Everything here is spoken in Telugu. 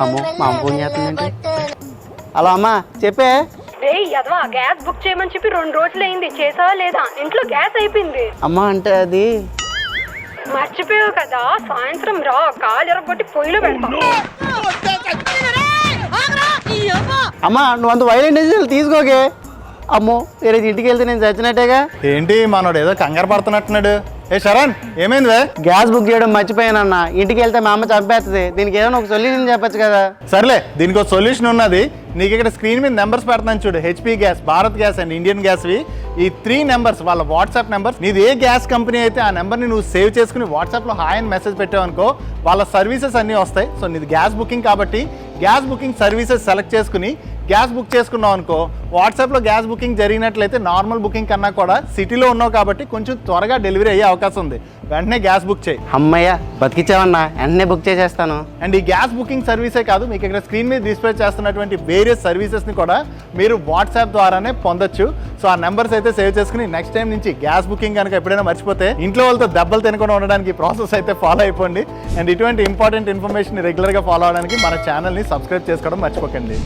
అమ్మో మా అమ్మ ఫోన్ చేస్తుందండి. హలో అమ్మా చెప్పే. యదవా గ్యాస్ బుక్ చేయమని చెప్పి 2 రోజులు అయింది, చేసావా లేదా? ఇంట్లో గ్యాస్ అయిపోయింది. అమ్మా అంటే అది మర్చిపోయావు కదా, సాయంత్రం రా, కాలు ఎరగొట్టి పొయ్యిలో పెడతా. అమ్మా నువ్వు అంత వైలెంట్ డెసిషన్ తీసుకోకే. అమ్మో ఈరోజు ఇంటికి వెళ్తే నేను చచ్చినట్టేగా. ఏంటి మనోడు ఏదో కంగారు పడుతున్నట్టున్నాడు. ఏ శరణ్ ఏమైంది? గ్యాస్ బుక్ చేయడం మర్చిపోయానన్నా. ఇంటికి వెళ్తే మా అమ్మ చంపేస్తుంది. దీనికి ఏదైనా ఒక సొల్యూషన్ చెప్పచ్చు కదా. సర్లే దీనికి ఒక సొల్యూషన్ ఉన్నది. నీకు ఇక్కడ స్క్రీన్ మీద నెంబర్స్ పెడతాను చూడు. HP gas, Bharat gas and Indian గ్యాస్వి. ఈ 3 నెంబర్స్ వాళ్ళ వాట్సాప్ నెంబర్స్. నీది ఏ గ్యాస్ కంపెనీ అయితే ఆ నెంబర్ని నువ్వు సేవ్ చేసుకుని వాట్సాప్లో హాయ్ అని మెసేజ్ పెట్టావు అనుకో, వాళ్ళ సర్వీసెస్ అన్నీ వస్తాయి. సో నీది గ్యాస్ బుకింగ్ కాబట్టి గ్యాస్ బుకింగ్ సర్వీసెస్ సెలెక్ట్ చేసుకుని గ్యాస్ బుక్ చేసుకున్నావు అనుకో, వాట్సాప్లో గ్యాస్ బుకింగ్ జరిగినట్లయితే నార్మల్ బుకింగ్ కన్నా కూడా సిటీలో ఉన్నావు కాబట్టి కొంచెం త్వరగా డెలివరీ అయ్యే అవకాశం ఉంది. వెంటనే గ్యాస్ బుక్ చేయి. అమ్మయ్య బతికిచ్చావన్నా, వెంటనే బుక్ చేసేస్తాను. అండ్ ఈ గ్యాస్ బుకింగ్ సర్వీసే కాదు, మీకు ఇక్కడ స్క్రీన్ మీద డిస్ప్లే చేస్తున్నటువంటి వేరియస్ సర్వీసెస్ని కూడా మీరు వాట్సాప్ ద్వారానే పొందొచ్చు. సో ఆ నెంబర్స్ అయితే సేవ్ చేసుకుని నెక్స్ట్ టైం నుంచి గ్యాస్ బుకింగ్ కనుక ఎప్పుడైనా మర్చిపోతే ఇంట్లో వాళ్ళతో దెబ్బలు తినకుండా ఉండడానికి ప్రాసెస్ అయితే ఫాలో అయిపోండి. అండ్ ఇటువంటి ఇంపార్టెంట్ ఇన్ఫర్మేషన్ రెగ్యులర్గా ఫాలో అవడానికి మన ఛానల్ని సబ్స్క్రైబ్ చేసుకోవడం మర్చిపోకండి.